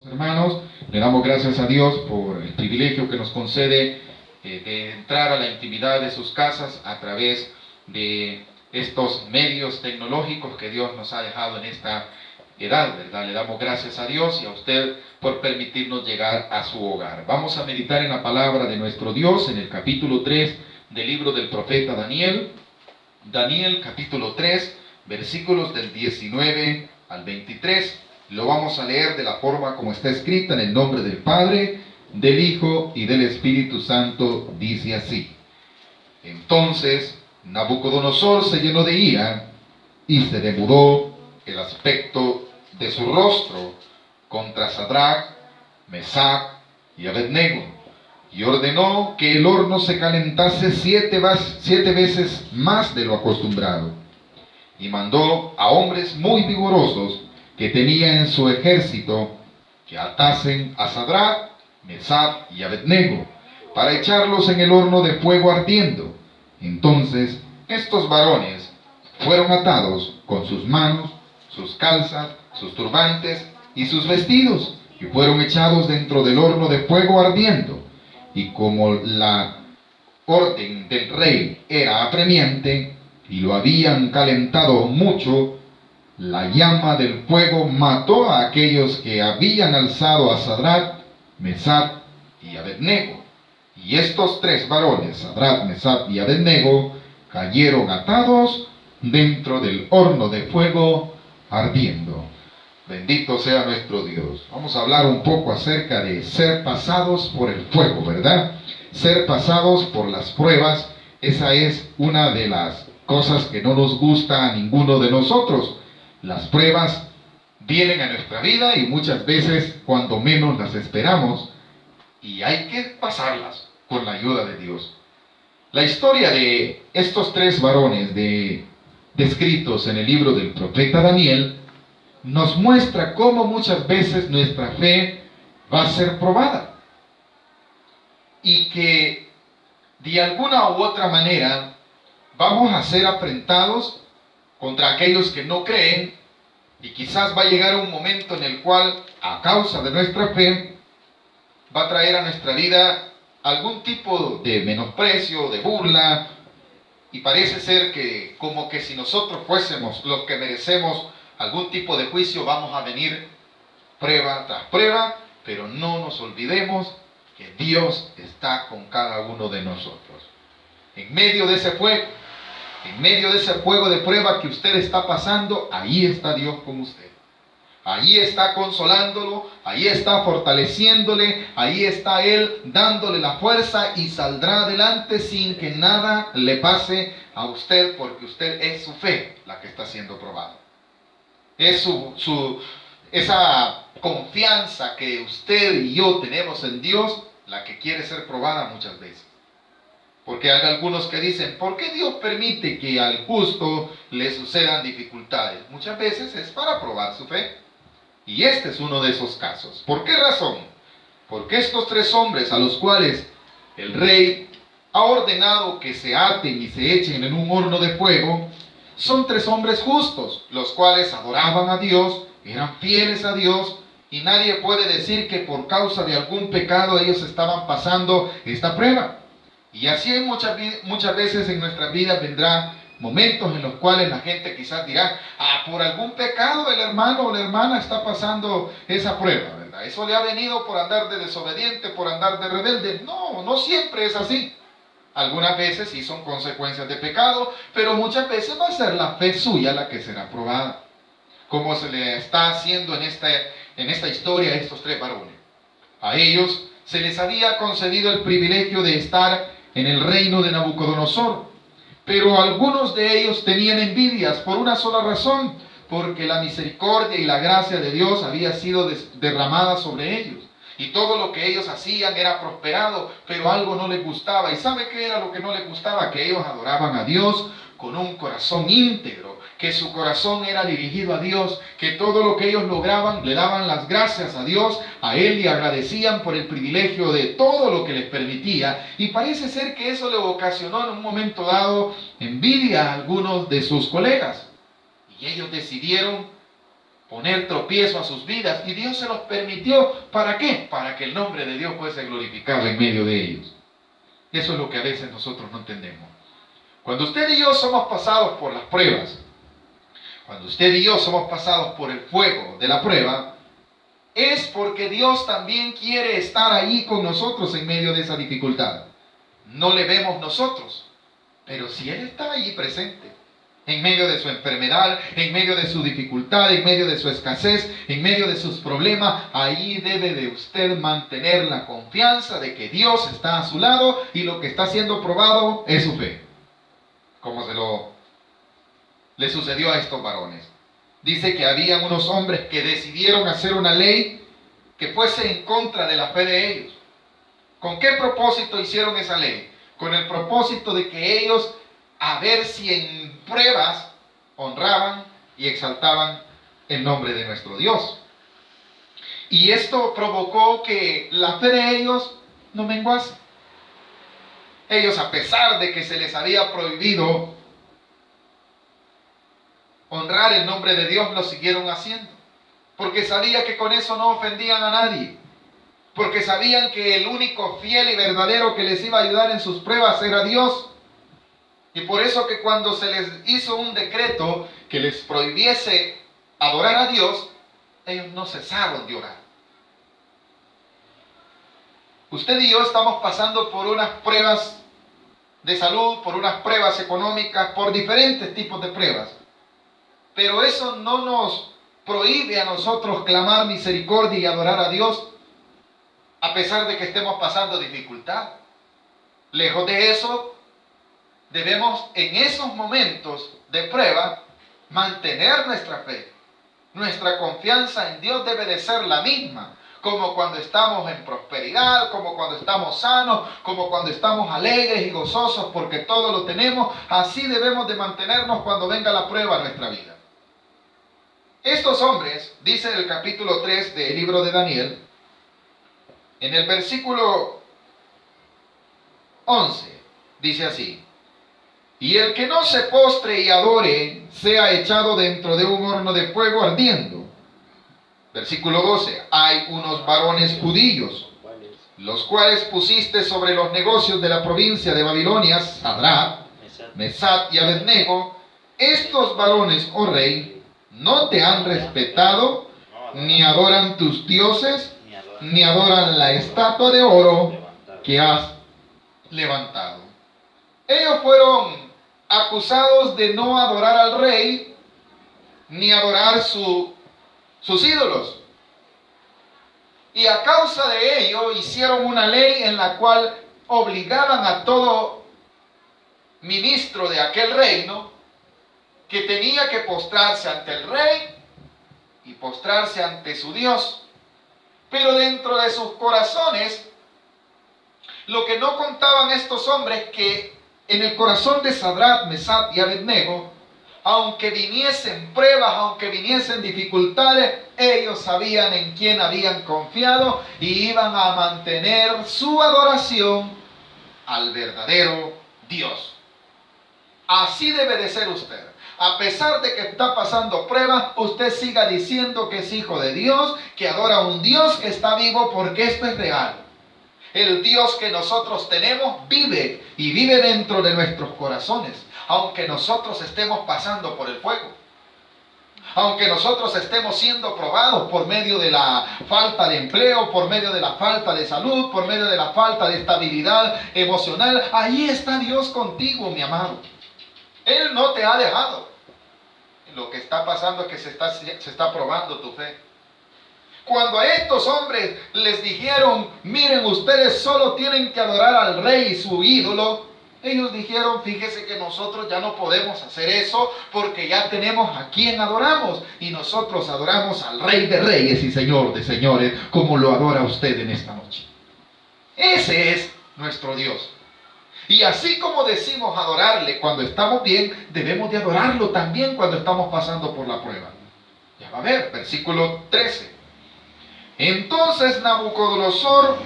Hermanos, le damos gracias a Dios por el privilegio que nos concede de entrar a la intimidad de sus casas a través de estos medios tecnológicos que Dios nos ha dejado en esta edad, ¿verdad? Le damos gracias a Dios y a usted por permitirnos llegar a su hogar. Vamos a meditar en la palabra de nuestro Dios en el capítulo 3 del libro del profeta Daniel. Daniel capítulo 3, versículos del 19 al 23. Lo vamos a leer de la forma como está escrita en el nombre del Padre, del Hijo y del Espíritu Santo. Dice así: Entonces Nabucodonosor se llenó de ira y se demudó el aspecto de su rostro contra Sadrach, Mesach y Abednego, y ordenó que el horno se calentase siete veces más de lo acostumbrado, y mandó a hombres muy vigorosos que tenía en su ejército que atasen a Sadrach, Mesach y Abednego para echarlos en el horno de fuego ardiendo. Entonces estos varones fueron atados con sus manos, sus calzas, sus turbantes y sus vestidos, y fueron echados dentro del horno de fuego ardiendo. Y como la orden del rey era apremiante y lo habían calentado mucho, la llama del fuego mató a aquellos que habían alzado a Sadrach, Mesach y Abednego. Y estos tres varones, Sadrach, Mesach y Abednego, cayeron atados dentro del horno de fuego ardiendo. Bendito sea nuestro Dios. Vamos a hablar un poco acerca de ser pasados por el fuego, ¿verdad? Ser pasados por las pruebas. Esa es una de las cosas que no nos gusta a ninguno de nosotros. Las pruebas vienen a nuestra vida y muchas veces cuando menos las esperamos, y hay que pasarlas con la ayuda de Dios. La historia de estos tres varones descritos en el libro del profeta Daniel nos muestra cómo muchas veces nuestra fe va a ser probada y que de alguna u otra manera vamos a ser afrentados contra aquellos que no creen, y quizás va a llegar un momento en el cual, a causa de nuestra fe, va a traer a nuestra vida algún tipo de menosprecio, de burla, y parece ser que como que si nosotros fuésemos los que merecemos algún tipo de juicio, vamos a venir prueba tras prueba, pero no nos olvidemos que Dios está con cada uno de nosotros. En medio de ese fuego de prueba que usted está pasando, ahí está Dios con usted. Ahí está consolándolo, ahí está fortaleciéndole, ahí está Él dándole la fuerza y saldrá adelante sin que nada le pase a usted, porque usted es su fe la que está siendo probada. Es esa confianza que usted y yo tenemos en Dios la que quiere ser probada muchas veces. Porque hay algunos que dicen, ¿por qué Dios permite que al justo le sucedan dificultades? Muchas veces es para probar su fe. Y este es uno de esos casos. ¿Por qué razón? Porque estos tres hombres a los cuales el rey ha ordenado que se aten y se echen en un horno de fuego, son tres hombres justos, los cuales adoraban a Dios, eran fieles a Dios, y nadie puede decir que por causa de algún pecado ellos estaban pasando esta prueba. Y así muchas veces en nuestras vidas vendrá momentos en los cuales la gente quizás dirá, por algún pecado el hermano o la hermana está pasando esa prueba, ¿verdad? Eso le ha venido por andar de desobediente, por andar de rebelde. No, no siempre es así. Algunas veces sí son consecuencias de pecado, pero muchas veces va a ser la fe suya la que será probada. Como se le está haciendo en esta historia a estos tres varones. A ellos se les había concedido el privilegio de estar en el reino de Nabucodonosor, pero algunos de ellos tenían envidias por una sola razón, porque la misericordia y la gracia de Dios había sido derramada sobre ellos. Y todo lo que ellos hacían era prosperado, pero algo no les gustaba. ¿Y sabe qué era lo que no les gustaba? Que ellos adoraban a Dios con un corazón íntegro, que su corazón era dirigido a Dios, que todo lo que ellos lograban le daban las gracias a Dios, a Él, y agradecían por el privilegio de todo lo que les permitía. Y parece ser que eso le ocasionó en un momento dado envidia a algunos de sus colegas. Y ellos decidieron poner tropiezo a sus vidas, y Dios se los permitió. ¿Para qué? Para que el nombre de Dios fuese glorificado en medio de ellos. Eso es lo que a veces nosotros no entendemos. Cuando usted y yo somos pasados por las pruebas, cuando usted y yo somos pasados por el fuego de la prueba, es porque Dios también quiere estar ahí con nosotros en medio de esa dificultad. No le vemos nosotros, pero si Él está ahí presente, en medio de su enfermedad, en medio de su dificultad, en medio de su escasez, en medio de sus problemas, ahí debe de usted mantener la confianza de que Dios está a su lado y lo que está siendo probado es su fe. Como le sucedió a estos varones. Dice que había unos hombres que decidieron hacer una ley que fuese en contra de la fe de ellos. ¿Con qué propósito hicieron esa ley? Con el propósito de que ellos, a ver si en pruebas, honraban y exaltaban el nombre de nuestro Dios. Y esto provocó que la fe de ellos no menguase. Ellos, a pesar de que se les había prohibido honrar el nombre de Dios, lo siguieron haciendo, porque sabían que con eso no ofendían a nadie, porque sabían que el único fiel y verdadero que les iba a ayudar en sus pruebas era Dios. Y por eso que cuando se les hizo un decreto que les prohibiese adorar a Dios, ellos no cesaron de orar. Usted y yo estamos pasando por unas pruebas de salud, por unas pruebas económicas, por diferentes tipos de pruebas. Pero eso no nos prohíbe a nosotros clamar misericordia y adorar a Dios, a pesar de que estemos pasando dificultad. Lejos de eso, debemos en esos momentos de prueba mantener nuestra fe. Nuestra confianza en Dios debe de ser la misma, como cuando estamos en prosperidad, como cuando estamos sanos, como cuando estamos alegres y gozosos porque todo lo tenemos. Así debemos de mantenernos cuando venga la prueba a nuestra vida. Estos hombres, dice el capítulo 3 del libro de Daniel, en el versículo 11, dice así: y el que no se postre y adore sea echado dentro de un horno de fuego ardiendo. Versículo 12, hay unos varones judíos, los cuales pusiste sobre los negocios de la provincia de Babilonia, Sadrach, Mesach y Abednego. Estos varones, oh rey, no te han respetado, ni adoran tus dioses, ni adoran la estatua de oro que has levantado. Ellos fueron acusados de no adorar al rey, ni adorar sus ídolos. Y a causa de ello hicieron una ley en la cual obligaban a todo ministro de aquel reino que tenía que postrarse ante el rey y postrarse ante su Dios. Pero dentro de sus corazones, lo que no contaban estos hombres, que en el corazón de Sadrach, Mesach y Abednego, aunque viniesen pruebas, aunque viniesen dificultades, ellos sabían en quién habían confiado y iban a mantener su adoración al verdadero Dios. Así debe de ser usted. A pesar de que está pasando pruebas, usted siga diciendo que es hijo de Dios, que adora a un Dios que está vivo, porque esto es real. El Dios que nosotros tenemos vive y vive dentro de nuestros corazones, aunque nosotros estemos pasando por el fuego. Aunque nosotros estemos siendo probados por medio de la falta de empleo, por medio de la falta de salud, por medio de la falta de estabilidad emocional, ahí está Dios contigo, mi amado. Él no te ha dejado. Lo que está pasando es que se está probando tu fe. Cuando a estos hombres les dijeron, miren, ustedes solo tienen que adorar al rey y su ídolo, ellos dijeron, fíjese que nosotros ya no podemos hacer eso porque ya tenemos a quien adoramos. Y nosotros adoramos al Rey de Reyes y Señor de Señores, como lo adora usted en esta noche. Ese es nuestro Dios. Y así como decimos adorarle cuando estamos bien, debemos de adorarlo también cuando estamos pasando por la prueba. Ya va a ver, versículo 13. Entonces Nabucodonosor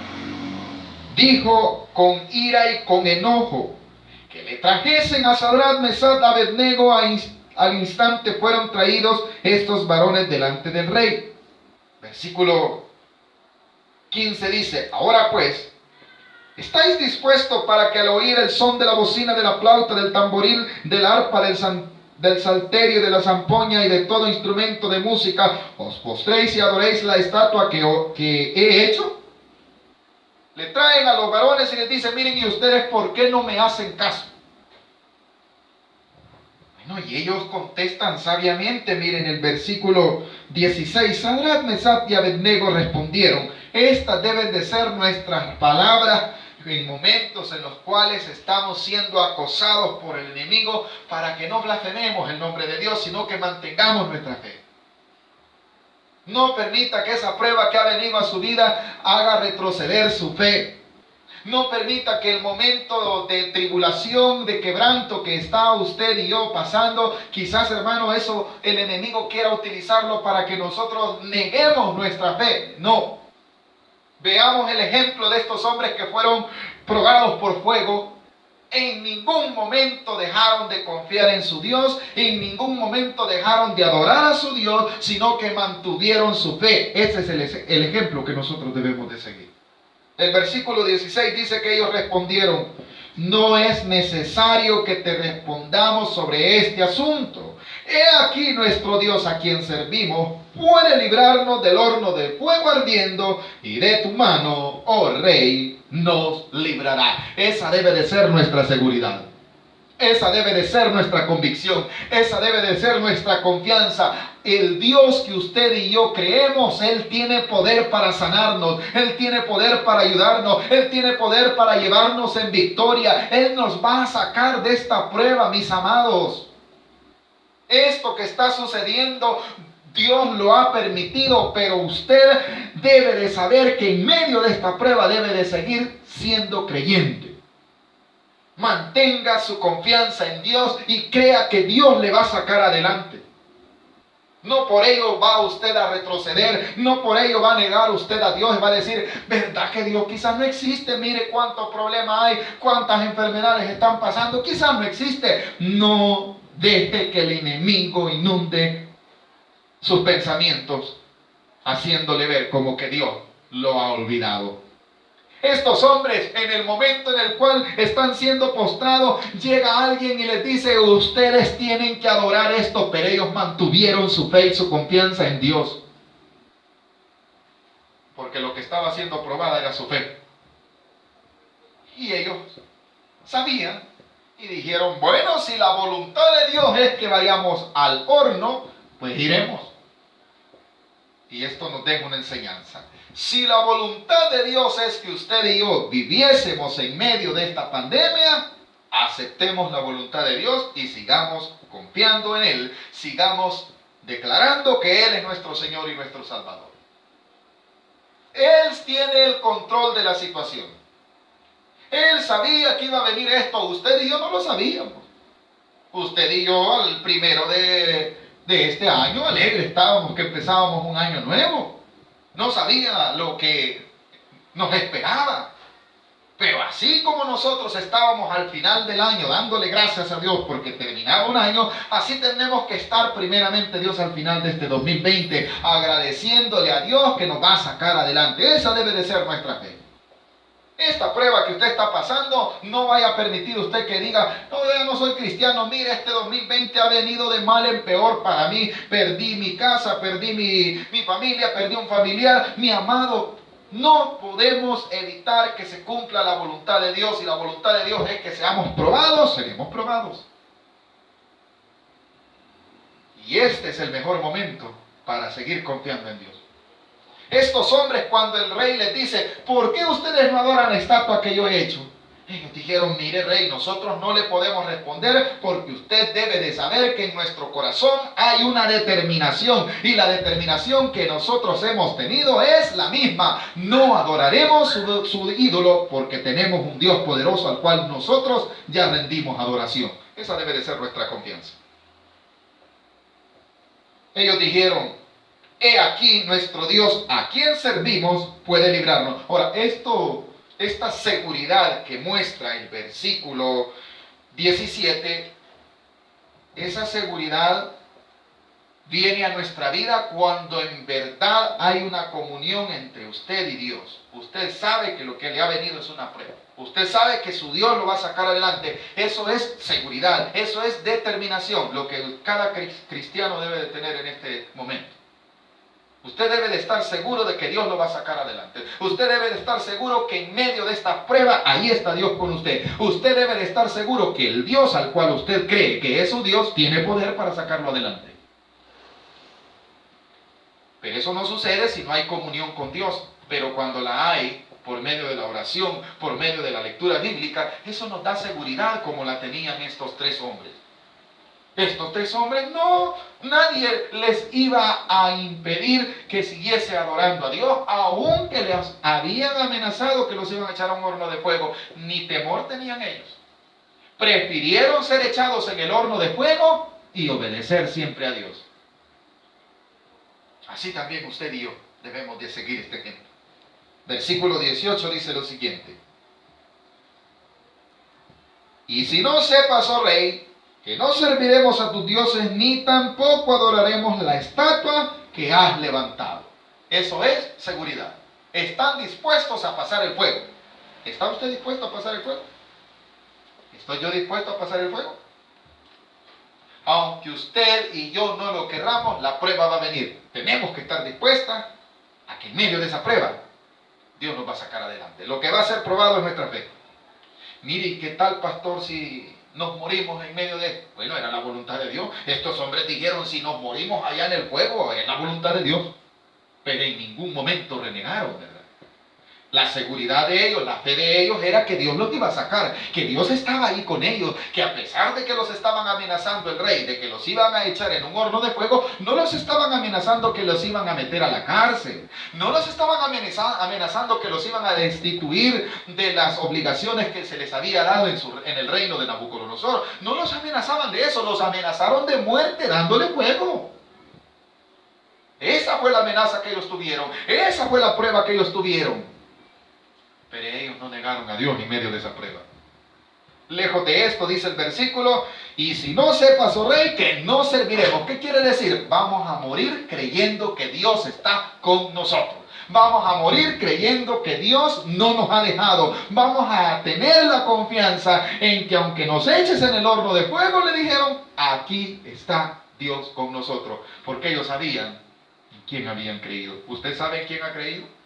dijo con ira y con enojo que le trajesen a Sadrach, Mesach, Abednego al instante fueron traídos estos varones delante del rey. Versículo 15 dice: ahora pues, ¿estáis dispuestos para que al oír el son de la bocina, de la flauta, del tamboril, del arpa, del salterio, de la zampoña y de todo instrumento de música, os postréis y adoréis la estatua que he hecho? Le traen a los varones y les dicen: miren, ¿y ustedes por qué no me hacen caso? Bueno, y ellos contestan sabiamente. Miren el versículo 16. Sadrach, Mesach y Abednego respondieron: estas deben de ser nuestras palabras en momentos en los cuales estamos siendo acosados por el enemigo, para que no blasfememos el nombre de Dios, sino que mantengamos nuestra fe. No permita que esa prueba que ha venido a su vida haga retroceder su fe. No permita que el momento de tribulación, de quebranto que está usted y yo pasando, quizás, hermano, eso el enemigo quiera utilizarlo para que nosotros neguemos nuestra fe. No. Veamos el ejemplo de estos hombres que fueron probados por fuego. En ningún momento dejaron de confiar en su Dios, en ningún momento dejaron de adorar a su Dios, sino que mantuvieron su fe. Ese es el ejemplo que nosotros debemos de seguir. El versículo 16 dice que ellos respondieron: no es necesario que te respondamos sobre este asunto. He aquí nuestro Dios, a quien servimos, puede librarnos del horno de fuego ardiendo, y de tu mano, oh rey, nos librará. Esa debe de ser nuestra seguridad. Esa debe de ser nuestra convicción. Esa debe de ser nuestra confianza. El Dios que usted y yo creemos, Él tiene poder para sanarnos. Él tiene poder para ayudarnos. Él tiene poder para llevarnos en victoria. Él nos va a sacar de esta prueba, mis amados. Esto que está sucediendo, Dios lo ha permitido, pero usted debe de saber que en medio de esta prueba debe de seguir siendo creyente. Mantenga su confianza en Dios y crea que Dios le va a sacar adelante. No por ello va usted a retroceder, no por ello va a negar usted a Dios y va a decir: ¿verdad que Dios quizás no existe? Mire cuántos problemas hay, cuántas enfermedades están pasando, quizás no existe. No deje que el enemigo inunde sus pensamientos, haciéndole ver como que Dios lo ha olvidado. Estos hombres, en el momento en el cual están siendo postrados, llega alguien y les dice: ustedes tienen que adorar esto, pero ellos mantuvieron su fe y su confianza en Dios. Porque lo que estaba siendo probada era su fe. Y ellos sabían y dijeron: bueno, si la voluntad de Dios es que vayamos al horno, pues iremos. Y esto nos deja una enseñanza. Si la voluntad de Dios es que usted y yo viviésemos en medio de esta pandemia, aceptemos la voluntad de Dios y sigamos confiando en Él. Sigamos declarando que Él es nuestro Señor y nuestro Salvador. Él tiene el control de la situación. Él sabía que iba a venir esto. Usted y yo no lo sabíamos. Usted y yo, al primero de este año, alegre estábamos que empezábamos un año nuevo. No sabía lo que nos esperaba. Pero así como nosotros estábamos al final del año dándole gracias a Dios porque terminaba un año, así tenemos que estar primeramente, Dios, al final de este 2020, agradeciéndole a Dios que nos va a sacar adelante. Esa debe de ser nuestra fe. Esta prueba que usted está pasando, no vaya a permitir usted que diga: no, yo no soy cristiano, mire, este 2020 ha venido de mal en peor para mí. Perdí mi casa, perdí mi familia, perdí un familiar. Mi amado, no podemos evitar que se cumpla la voluntad de Dios. Y la voluntad de Dios es que seamos probados, seremos probados. Y este es el mejor momento para seguir confiando en Dios. Estos hombres, cuando el rey les dice: ¿por qué ustedes no adoran la estatua que yo he hecho? Ellos dijeron: mire, rey, nosotros no le podemos responder porque usted debe de saber que en nuestro corazón hay una determinación. Y la determinación que nosotros hemos tenido es la misma. No adoraremos su ídolo porque tenemos un Dios poderoso al cual nosotros ya rendimos adoración. Esa debe de ser nuestra confianza. Ellos dijeron: he aquí nuestro Dios, a quien servimos, puede librarnos. Ahora, esta seguridad que muestra el versículo 17 Esa seguridad viene a nuestra vida cuando en verdad hay una comunión entre usted y Dios. Usted sabe que lo que le ha venido es una prueba. Usted sabe que su Dios lo va a sacar adelante. Eso es seguridad, eso es determinación, lo que cada cristiano debe de tener en este momento. Usted debe de estar seguro de que Dios lo va a sacar adelante. Usted debe de estar seguro que en medio de esta prueba, ahí está Dios con usted. Usted debe de estar seguro que el Dios al cual usted cree que es su Dios tiene poder para sacarlo adelante. Pero eso no sucede si no hay comunión con Dios. Pero cuando la hay, por medio de la oración, por medio de la lectura bíblica, eso nos da seguridad como la tenían estos tres hombres. Estos tres hombres nadie les iba a impedir que siguiese adorando a Dios, aunque les habían amenazado que los iban a echar a un horno de fuego. Ni temor tenían ellos. Prefirieron ser echados en el horno de fuego y obedecer siempre a Dios. Así también usted y yo debemos de seguir este ejemplo. Versículo 18 dice lo siguiente: y si no sepas, oh rey, que no serviremos a tus dioses, ni tampoco adoraremos la estatua que has levantado. Eso es seguridad. Están dispuestos a pasar el fuego. ¿Está usted dispuesto a pasar el fuego? ¿Estoy yo dispuesto a pasar el fuego? Aunque usted y yo no lo querramos, la prueba va a venir. Tenemos que estar dispuestas a que en medio de esa prueba Dios nos va a sacar adelante. Lo que va a ser probado es nuestra fe. Mire, ¿y qué tal, pastor, si nos morimos en medio de...? Bueno, era la voluntad de Dios. Estos hombres dijeron, si nos morimos allá en el fuego, es la voluntad de Dios. Pero en ningún momento renegaron, ¿verdad? La seguridad de ellos, la fe de ellos era que Dios los iba a sacar, que Dios estaba ahí con ellos, que a pesar de que los estaban amenazando el rey, de que los iban a echar en un horno de fuego, no los estaban amenazando que los iban a meter a la cárcel, no los estaban amenazando que los iban a destituir de las obligaciones que se les había dado en el reino de Nabucodonosor. No los amenazaban de eso, los amenazaron de muerte dándole fuego. Esa fue la amenaza que ellos tuvieron, esa fue la prueba que ellos tuvieron. Pero ellos no negaron a Dios en medio de esa prueba. Lejos de esto, dice el versículo, y si no sepas, oh rey, que no serviremos. ¿Qué quiere decir? Vamos a morir creyendo que Dios está con nosotros. Vamos a morir creyendo que Dios no nos ha dejado. Vamos a tener la confianza en que aunque nos eches en el horno de fuego, le dijeron, aquí está Dios con nosotros. Porque ellos sabían en quién habían creído. ¿Usted sabe en quién ha creído?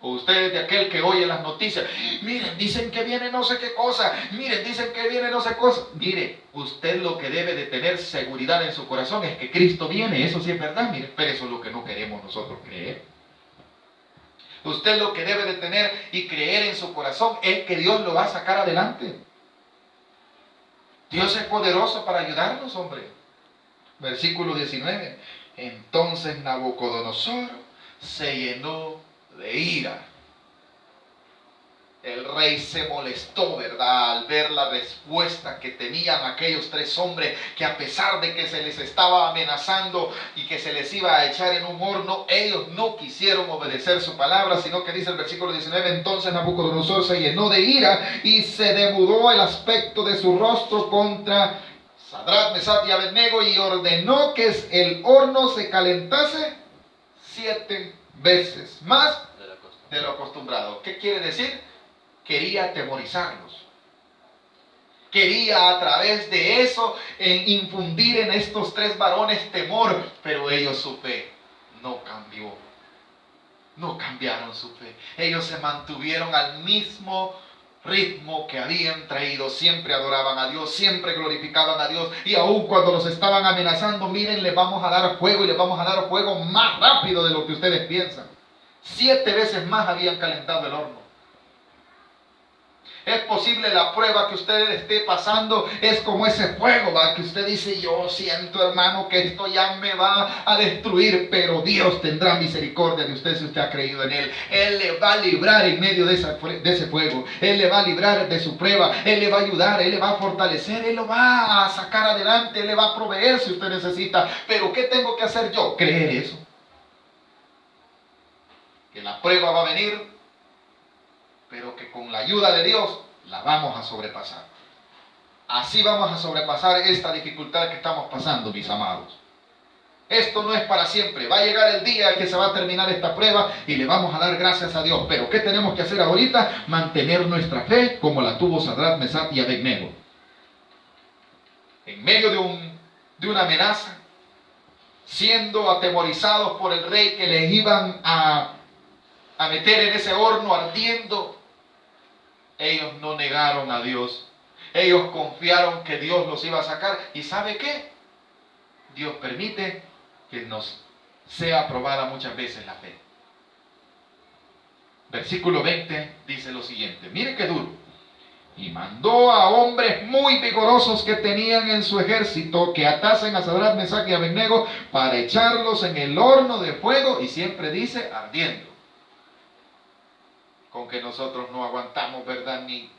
O usted es de aquel que oye las noticias, miren, dicen que viene no sé qué cosa, miren, dicen que viene no sé qué cosa. Mire, usted lo que debe de tener seguridad en su corazón es que Cristo viene, eso sí es verdad, mire, pero eso es lo que no queremos nosotros creer. Usted lo que debe de tener y creer en su corazón es que Dios lo va a sacar adelante. Dios es poderoso para ayudarnos, hombre. Versículo 19, entonces Nabucodonosor se llenó de ira. El rey se molestó, ¿verdad?, al ver la respuesta que tenían aquellos tres hombres, que a pesar de que se les estaba amenazando y que se les iba a echar en un horno, ellos no quisieron obedecer su palabra, sino que dice el versículo 19, entonces Nabucodonosor se llenó de ira y se demudó el aspecto de su rostro contra Sadrach, Mesach y Abednego, y ordenó que el horno se calentase 7 veces más de lo acostumbrado. ¿Qué quiere decir? Quería atemorizarlos. Quería a través de eso infundir en estos tres varones temor, pero ellos su fe no cambió. No cambiaron su fe. Ellos se mantuvieron al mismo ritmo que habían traído. Siempre adoraban a Dios, siempre glorificaban a Dios, y aun cuando los estaban amenazando, miren, les vamos a dar fuego, y les vamos a dar fuego más rápido de lo que ustedes piensan. 7 veces más habían calentado el horno. Es posible la prueba que usted esté pasando es como ese fuego, ¿va?, que usted dice, yo siento, hermano, que esto ya me va a destruir, pero Dios tendrá misericordia de usted si usted ha creído en Él. Él le va a librar en medio de ese fuego. Él le va a librar de su prueba. Él le va a ayudar, Él le va a fortalecer, Él lo va a sacar adelante, Él le va a proveer si usted necesita. Pero ¿qué tengo que hacer yo? Creer eso. Que la prueba va a venir, pero que con la ayuda de Dios la vamos a sobrepasar. Así vamos a sobrepasar esta dificultad que estamos pasando, mis amados. Esto no es para siempre. Va a llegar el día en que se va a terminar esta prueba y le vamos a dar gracias a Dios. Pero ¿qué tenemos que hacer ahorita? Mantener nuestra fe como la tuvo Sadrac, Mesach y Abednego. En medio de una amenaza, siendo atemorizados por el rey que les iban a meter en ese horno ardiendo, ellos no negaron a Dios. Ellos confiaron que Dios los iba a sacar. ¿Y sabe qué? Dios permite que nos sea probada muchas veces la fe. Versículo 20 dice lo siguiente. Mire qué duro. Y mandó a hombres muy vigorosos que tenían en su ejército que atasen a Sadrac, Mesach y Abednego para echarlos en el horno de fuego, y siempre dice ardiendo. Con que nosotros no aguantamos, ¿verdad? Ni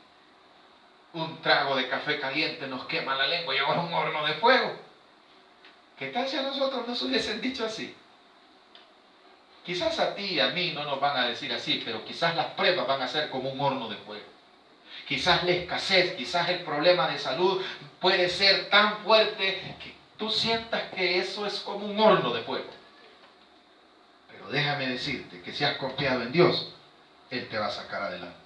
un trago de café caliente nos quema la lengua y ahora un horno de fuego. ¿Qué tal si a nosotros nos hubiesen dicho así? Quizás a ti y a mí no nos van a decir así, pero quizás las pruebas van a ser como un horno de fuego. Quizás la escasez, quizás el problema de salud puede ser tan fuerte que tú sientas que eso es como un horno de fuego. Pero déjame decirte que si has confiado en Dios, Él te va a sacar adelante.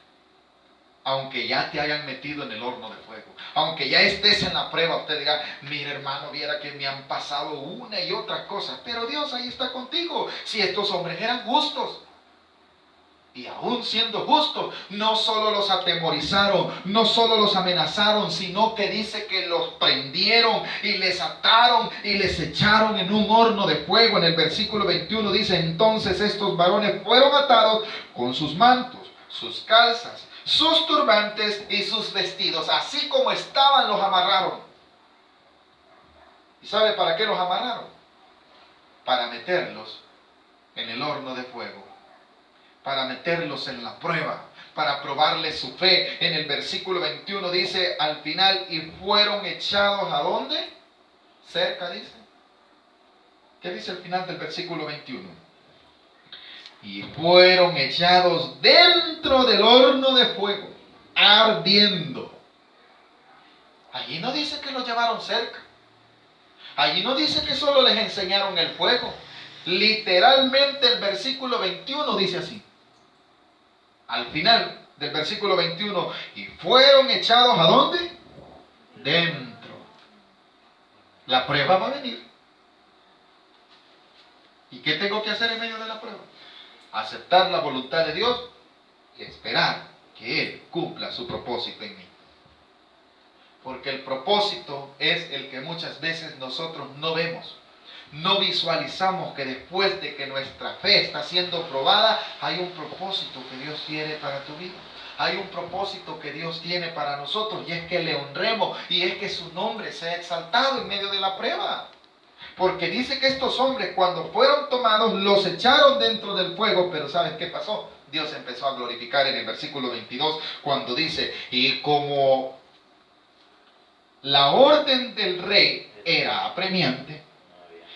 Aunque ya te hayan metido en el horno de fuego, aunque ya estés en la prueba, usted dirá, mire hermano, viera que me han pasado una y otra cosa, pero Dios ahí está contigo. Si estos hombres eran justos, y aún siendo justos, no solo los atemorizaron, no solo los amenazaron, sino que dice que los prendieron y les ataron y les echaron en un horno de fuego. En el versículo 21 dice, entonces estos varones fueron atados con sus mantos, sus calzas, sus turbantes y sus vestidos. Así como estaban, los amarraron. ¿Y sabe para qué los amarraron? Para meterlos en el horno de fuego, para meterlos en la prueba, para probarles su fe. En el versículo 21 dice al final, y fueron echados ¿a dónde? Cerca, dice. ¿Qué dice al final del versículo 21? Y fueron echados dentro del horno de fuego, ardiendo. Allí no dice que los llevaron cerca. Allí no dice que solo les enseñaron el fuego. Literalmente el versículo 21 dice así. Al final del versículo 21, y fueron echados ¿a dónde? Dentro. La prueba va a venir. ¿Y qué tengo que hacer en medio de la prueba? Aceptar la voluntad de Dios y esperar que Él cumpla su propósito en mí. Porque el propósito es el que muchas veces nosotros no vemos. No visualizamos que después de que nuestra fe está siendo probada, hay un propósito que Dios quiere para tu vida. Hay un propósito que Dios tiene para nosotros, y es que le honremos, y es que su nombre sea exaltado en medio de la prueba. Porque dice que estos hombres, cuando fueron tomados, los echaron dentro del fuego, pero ¿sabes qué pasó? Dios empezó a glorificar en el versículo 22, cuando dice, y como la orden del rey era apremiante,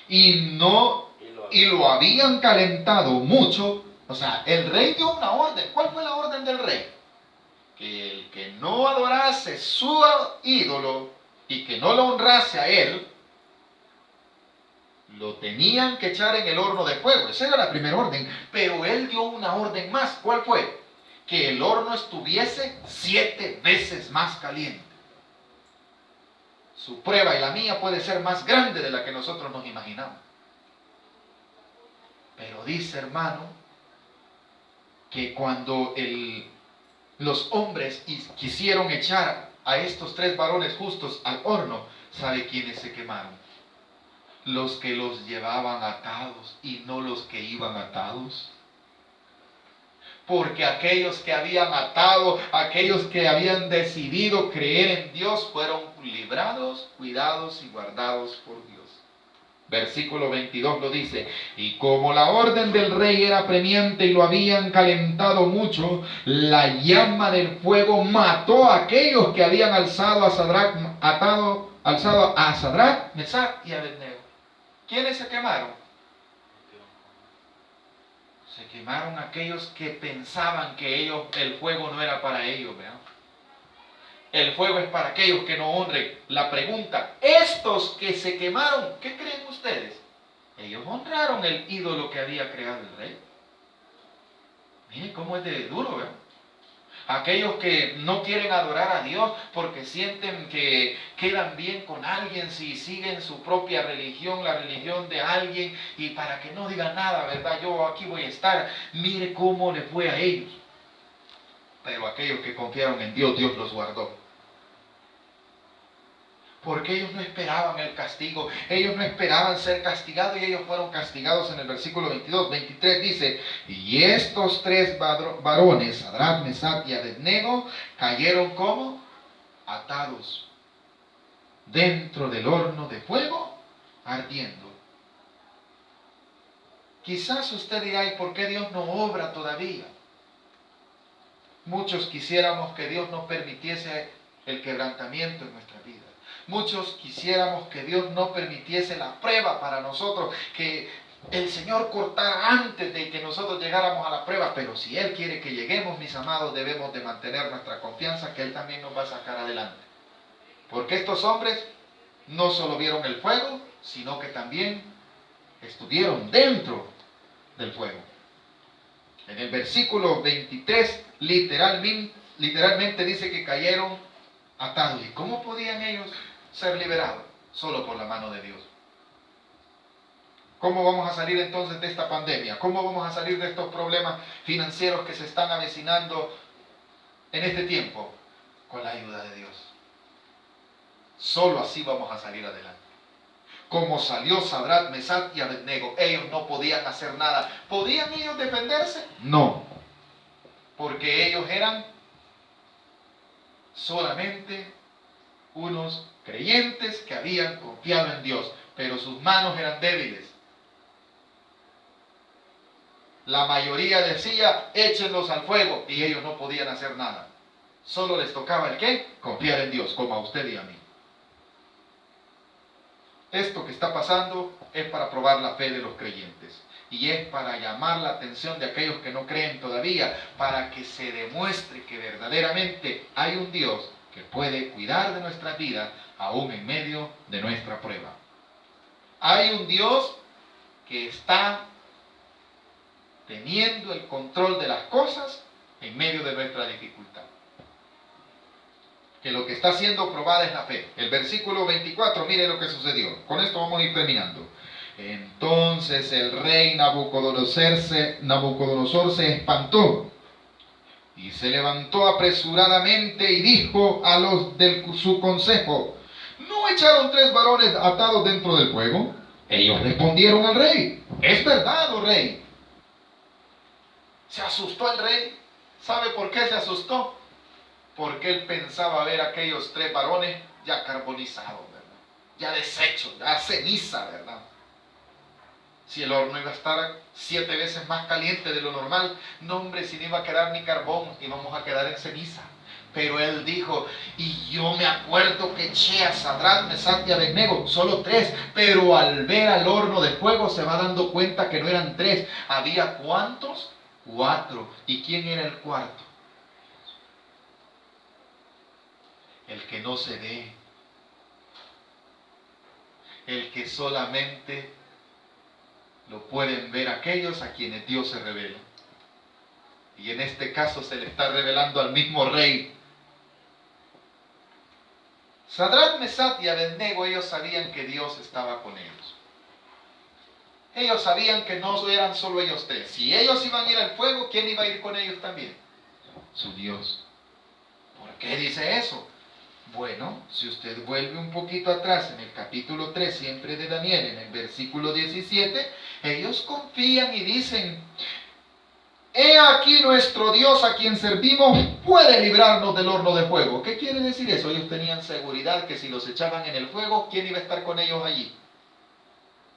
y lo habían calentado mucho. O sea, el rey dio una orden. ¿Cuál fue la orden del rey? Que el que no adorase su ídolo y que no lo honrase a él, lo tenían que echar en el horno de fuego. Esa era la primera orden. Pero él dio una orden más. ¿Cuál fue? Que el horno estuviese 7 veces más caliente. Su prueba y la mía puede ser más grande de la que nosotros nos imaginamos. Pero dice, hermano, que cuando los hombres quisieron echar a estos 3 varones justos al horno, ¿sabe quiénes se quemaron? Los que los llevaban atados y no los que iban atados. Porque aquellos que habían atado, aquellos que habían decidido creer en Dios, fueron librados, cuidados y guardados por Dios. Versículo 22 lo dice, y como la orden del rey era apremiante y lo habían calentado mucho, la llama del fuego mató a aquellos que habían alzado a Sadrac, Mesach y Abednego. ¿Quiénes se quemaron? Se quemaron aquellos que pensaban que el fuego no era para ellos, ¿verdad? El fuego es para aquellos que no honren. La pregunta, estos que se quemaron, ¿qué creen ustedes? Ellos honraron el ídolo que había creado el rey. Miren cómo es de duro, ¿verdad? Aquellos que no quieren adorar a Dios porque sienten que quedan bien con alguien si siguen su propia religión, la religión de alguien, y para que no digan nada, ¿verdad? Yo aquí voy a estar. Mire cómo le fue a ellos. Pero aquellos que confiaron en Dios, Dios los guardó. Porque ellos no esperaban el castigo, ellos no esperaban ser castigados y ellos fueron castigados. En el versículo 22, 23 dice, y estos tres varones, Sadrach, Mesach y Abednego, cayeron como atados dentro del horno de fuego ardiendo. Quizás usted dirá, ¿y por qué Dios no obra todavía? Muchos quisiéramos que Dios nos permitiese el quebrantamiento en nuestra vida. Muchos quisiéramos que Dios no permitiese la prueba para nosotros, que el Señor cortara antes de que nosotros llegáramos a la prueba. Pero si Él quiere que lleguemos, mis amados, debemos de mantener nuestra confianza que Él también nos va a sacar adelante. Porque estos hombres no solo vieron el fuego, sino que también estuvieron dentro del fuego. En el versículo 23, literalmente dice que cayeron atados. ¿Y cómo podían ellos ser liberados? Solo por la mano de Dios. ¿Cómo vamos a salir entonces de esta pandemia? ¿Cómo vamos a salir de estos problemas financieros que se están avecinando en este tiempo? Con la ayuda de Dios. Solo así vamos a salir adelante. Como salió Sadrach, Mesach y Abednego, ellos no podían hacer nada. ¿Podían ellos defenderse? No. Porque ellos eran solamente unos creyentes que habían confiado en Dios, pero sus manos eran débiles. La mayoría decía, échenlos al fuego, y ellos no podían hacer nada. Solo les tocaba el ¿qué? Confiar en Dios, como a usted y a mí. Esto que está pasando es para probar la fe de los creyentes. Y es para llamar la atención de aquellos que no creen todavía, para que se demuestre que verdaderamente hay un Dios que puede cuidar de nuestra vida aún en medio de nuestra prueba. Hay un Dios que está teniendo el control de las cosas en medio de nuestra dificultad. Que lo que está siendo probada es la fe. El versículo 24, mire lo que sucedió. Con esto vamos a ir terminando. Entonces el rey Nabucodonosor se espantó y se levantó apresuradamente y dijo a los de su consejo, ¿no echaron tres varones atados dentro del fuego? Ellos respondieron al rey, es verdad, oh rey. Se asustó el rey. ¿Sabe por qué se asustó? Porque él pensaba ver a aquellos tres varones ya carbonizados, ¿verdad? Ya deshechos, ya ceniza, ¿verdad? Si el horno iba a estar 7 veces más caliente de lo normal, no hombre, si no iba a quedar ni carbón, íbamos a quedar en ceniza. Pero él dijo, y yo me acuerdo que eché a Sadrach, Mesach y Abednego, solo 3, pero al ver al horno de fuego se va dando cuenta que no eran 3. ¿Había cuántos? 4. ¿Y quién era el cuarto? El que no se ve, el que solamente lo pueden ver aquellos a quienes Dios se revela. Y en este caso se le está revelando al mismo rey. Sadrach, Mesach y Abednego, ellos sabían que Dios estaba con ellos. Ellos sabían que no eran solo ellos 3. Si ellos iban a ir al fuego, ¿quién iba a ir con ellos también? Su Dios. ¿Por qué dice eso? Bueno, si usted vuelve un poquito atrás en el capítulo 3, siempre de Daniel, en el versículo 17, ellos confían y dicen, he aquí nuestro Dios a quien servimos puede librarnos del horno de fuego. ¿Qué quiere decir eso? Ellos tenían seguridad que si los echaban en el fuego, ¿quién iba a estar con ellos allí?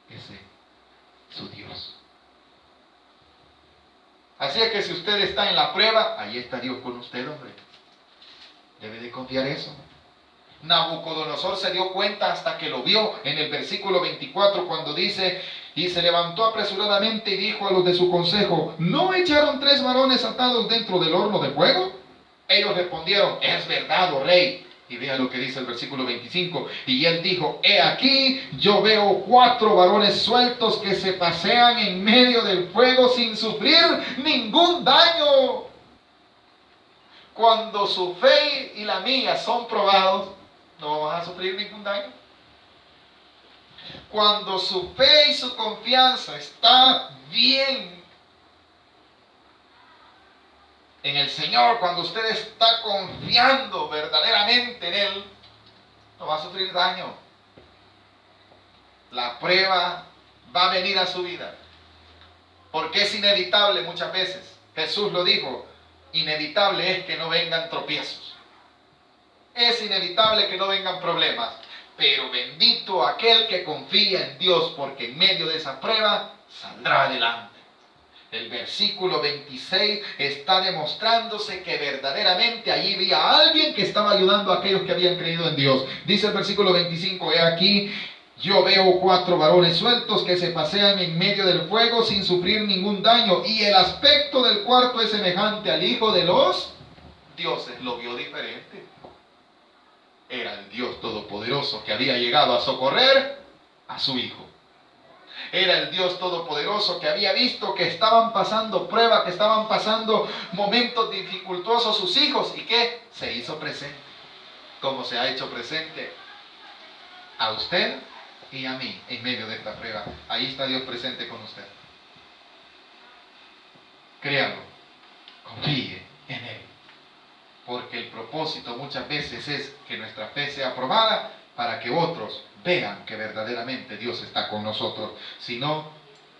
Ese, su Dios. Así es que si usted está en la prueba, ahí está Dios con usted, hombre. Debe de confiar eso. Nabucodonosor se dio cuenta hasta que lo vio en el versículo 24 cuando dice, y se levantó apresuradamente y dijo a los de su consejo, ¿no echaron 3 varones atados dentro del horno de fuego? Ellos respondieron, es verdad, oh rey. Y vea lo que dice el versículo 25. Y él dijo, he aquí, yo veo 4 varones sueltos que se pasean en medio del fuego sin sufrir ningún daño. Cuando su fe y la mía son probados, no vas a sufrir ningún daño. Cuando su fe y su confianza está bien en el Señor, cuando usted está confiando verdaderamente en Él, no va a sufrir daño. La prueba va a venir a su vida, porque es inevitable muchas veces. Jesús lo dijo, inevitable es que no vengan tropiezos. Es inevitable que no vengan problemas, pero bendito aquel que confía en Dios, porque en medio de esa prueba saldrá adelante. El versículo 26 está demostrándose que verdaderamente allí había alguien que estaba ayudando a aquellos que habían creído en Dios. Dice el versículo 25, he aquí, yo veo 4 varones sueltos que se pasean en medio del fuego sin sufrir ningún daño, y el aspecto del cuarto es semejante al Hijo de los dioses. Lo vio diferente. Era el Dios Todopoderoso que había llegado a socorrer a su Hijo. Era el Dios Todopoderoso que había visto que estaban pasando pruebas, que estaban pasando momentos dificultosos sus hijos, y que se hizo presente, como se ha hecho presente a usted y a mí en medio de esta prueba. Ahí está Dios presente con usted. Créalo, confíe en Él, porque el propósito muchas veces es que nuestra fe sea aprobada para que otros vean que verdaderamente Dios está con nosotros. Si no,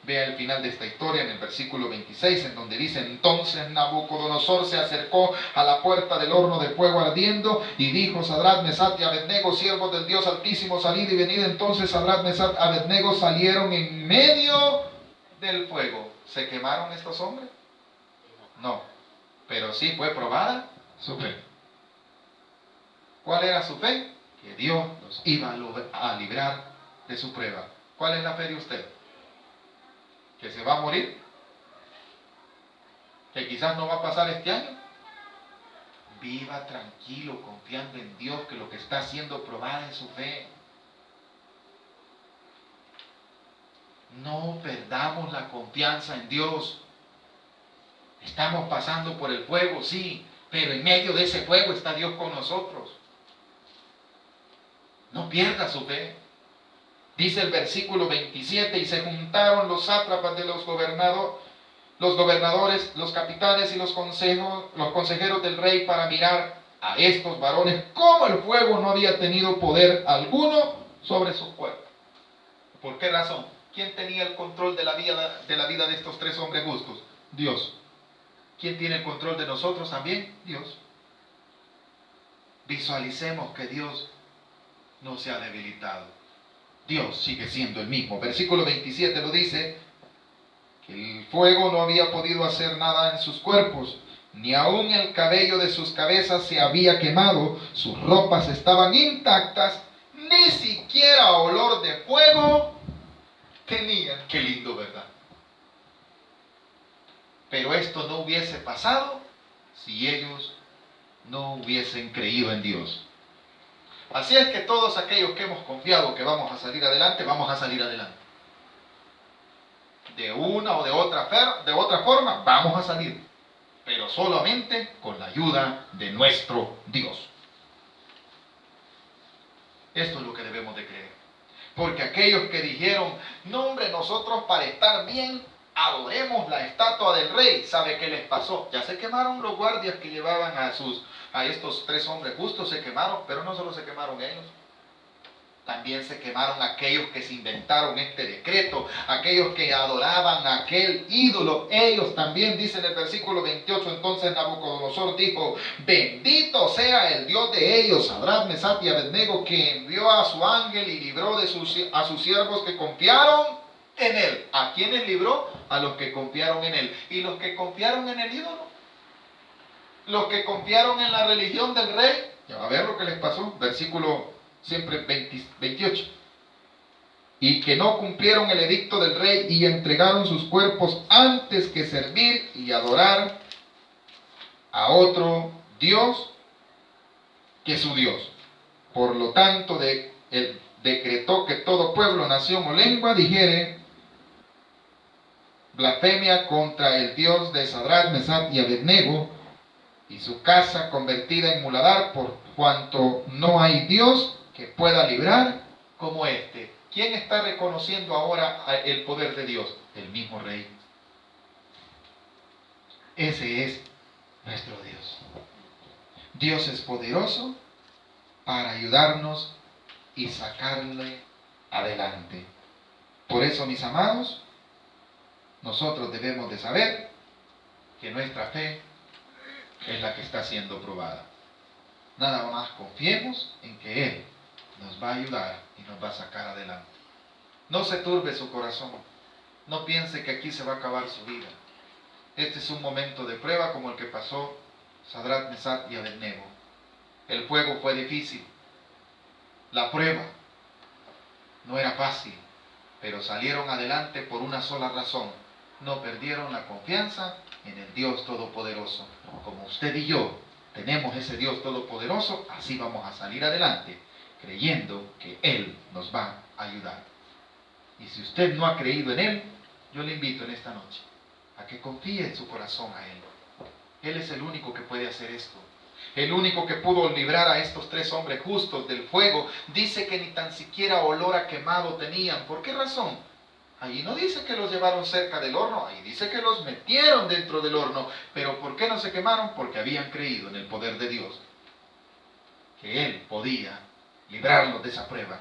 vea el final de esta historia en el versículo 26, en donde dice, entonces Nabucodonosor se acercó a la puerta del horno de fuego ardiendo y dijo, Sadrach, Mesach y Abednego, siervos del Dios Altísimo, salid y venid. Entonces Sadrach, Mesach y Abednego salieron en medio del fuego. ¿Se quemaron estos hombres? No, pero sí fue probada su fe. ¿Cuál era su fe? Que Dios los iba a librar de su prueba. ¿Cuál es la fe de usted? ¿Que se va a morir? ¿Que quizás no va a pasar este año? Viva tranquilo, confiando en Dios, que lo que está haciendo probada es su fe. No perdamos la confianza en Dios. Estamos pasando por el fuego, sí, pero en medio de ese fuego está Dios con nosotros. No pierda su fe. Dice el versículo 27, y se juntaron los sátrapas de los gobernadores, los capitanes y los consejeros del rey para mirar a estos varones, cómo el fuego no había tenido poder alguno sobre su cuerpo. ¿Por qué razón? ¿Quién tenía el control de la vida de estos 3 hombres justos? Dios. ¿Quién tiene el control de nosotros también? Dios. Visualicemos que Dios no se ha debilitado. Dios sigue siendo el mismo. Versículo 27 lo dice, que el fuego no había podido hacer nada en sus cuerpos, ni aun el cabello de sus cabezas se había quemado, sus ropas estaban intactas, ni siquiera olor de fuego tenían. Qué lindo, ¿verdad? Pero esto no hubiese pasado si ellos no hubiesen creído en Dios. Así es que todos aquellos que hemos confiado que vamos a salir adelante, vamos a salir adelante. De una o de otra forma, vamos a salir. Pero solamente con la ayuda de nuestro Dios. Esto es lo que debemos de creer. Porque aquellos que dijeron, no hombre, nosotros para estar bien, adoremos la estatua del rey. ¿Sabe qué les pasó? Ya se quemaron los guardias que llevaban a estos 3 hombres justos, se quemaron, pero no solo se quemaron ellos. También se quemaron aquellos que se inventaron este decreto, aquellos que adoraban a aquel ídolo. Ellos también, dice en el versículo 28, entonces Nabucodonosor dijo, bendito sea el Dios de ellos, Sadrach, Mesach y Abednego, que envió a su ángel y libró a sus siervos que confiaron en él. ¿A quiénes libró? A los que confiaron en él. ¿Y los que confiaron en el ídolo? Los que confiaron en la religión del rey. Ya va a ver lo que les pasó. Versículo siempre 28. Y que no cumplieron el edicto del rey y entregaron sus cuerpos antes que servir y adorar a otro Dios que su Dios. Por lo tanto, él decretó que todo pueblo, nación o lengua dijere blasfemia contra el Dios de Sadrach, Mesach y Abednego, y su casa convertida en muladar, por cuanto no hay Dios que pueda librar como este. ¿Quién está reconociendo ahora el poder de Dios? El mismo rey. Ese es nuestro Dios. Dios es poderoso para ayudarnos y sacarle adelante. Por eso, mis amados, nosotros debemos de saber que nuestra fe es la que está siendo probada. Nada más confiemos en que Él nos va a ayudar y nos va a sacar adelante. No se turbe su corazón. No piense que aquí se va a acabar su vida. Este es un momento de prueba como el que pasó Sadrach, Mesach y Abednego. El fuego fue difícil. La prueba no era fácil, pero salieron adelante por una sola razón. No perdieron la confianza en el Dios Todopoderoso. Como usted y yo tenemos ese Dios Todopoderoso, así vamos a salir adelante, creyendo que Él nos va a ayudar. Y si usted no ha creído en Él, yo le invito en esta noche a que confíe en su corazón a Él. Él es el único que puede hacer esto. El único que pudo librar a estos 3 hombres justos del fuego. Dice que ni tan siquiera olor a quemado tenían. ¿Por qué razón? Allí no dice que los llevaron cerca del horno, ahí dice que los metieron dentro del horno. Pero ¿por qué no se quemaron? Porque habían creído en el poder de Dios, que Él podía librarlos de esa prueba.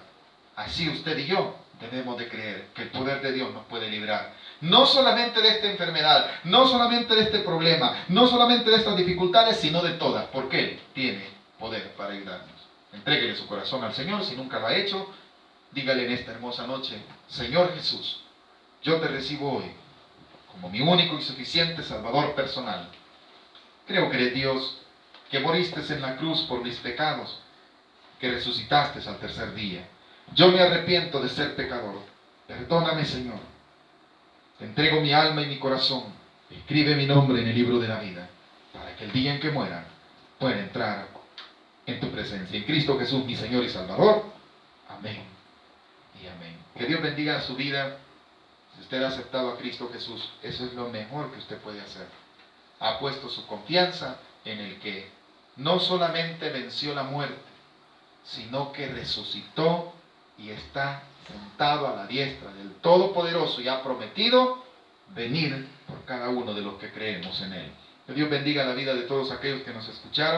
Así usted y yo debemos de creer que el poder de Dios nos puede librar. No solamente de esta enfermedad, no solamente de este problema, no solamente de estas dificultades, sino de todas, porque Él tiene poder para ayudarnos. Entréguele su corazón al Señor, si nunca lo ha hecho. Dígale en esta hermosa noche: Señor Jesús, yo te recibo hoy como mi único y suficiente Salvador personal. Creo que eres Dios, que moriste en la cruz por mis pecados, que resucitaste al tercer día. Yo me arrepiento de ser pecador. Perdóname, Señor. Te entrego mi alma y mi corazón. Escribe mi nombre en el libro de la vida, para que el día en que muera pueda entrar en tu presencia. En Cristo Jesús, mi Señor y Salvador. Amén y amén. Que Dios bendiga su vida. Si usted ha aceptado a Cristo Jesús, eso es lo mejor que usted puede hacer. Ha puesto su confianza en el que no solamente venció la muerte, sino que resucitó y está sentado a la diestra del Todopoderoso y ha prometido venir por cada uno de los que creemos en Él. Que Dios bendiga la vida de todos aquellos que nos escucharon.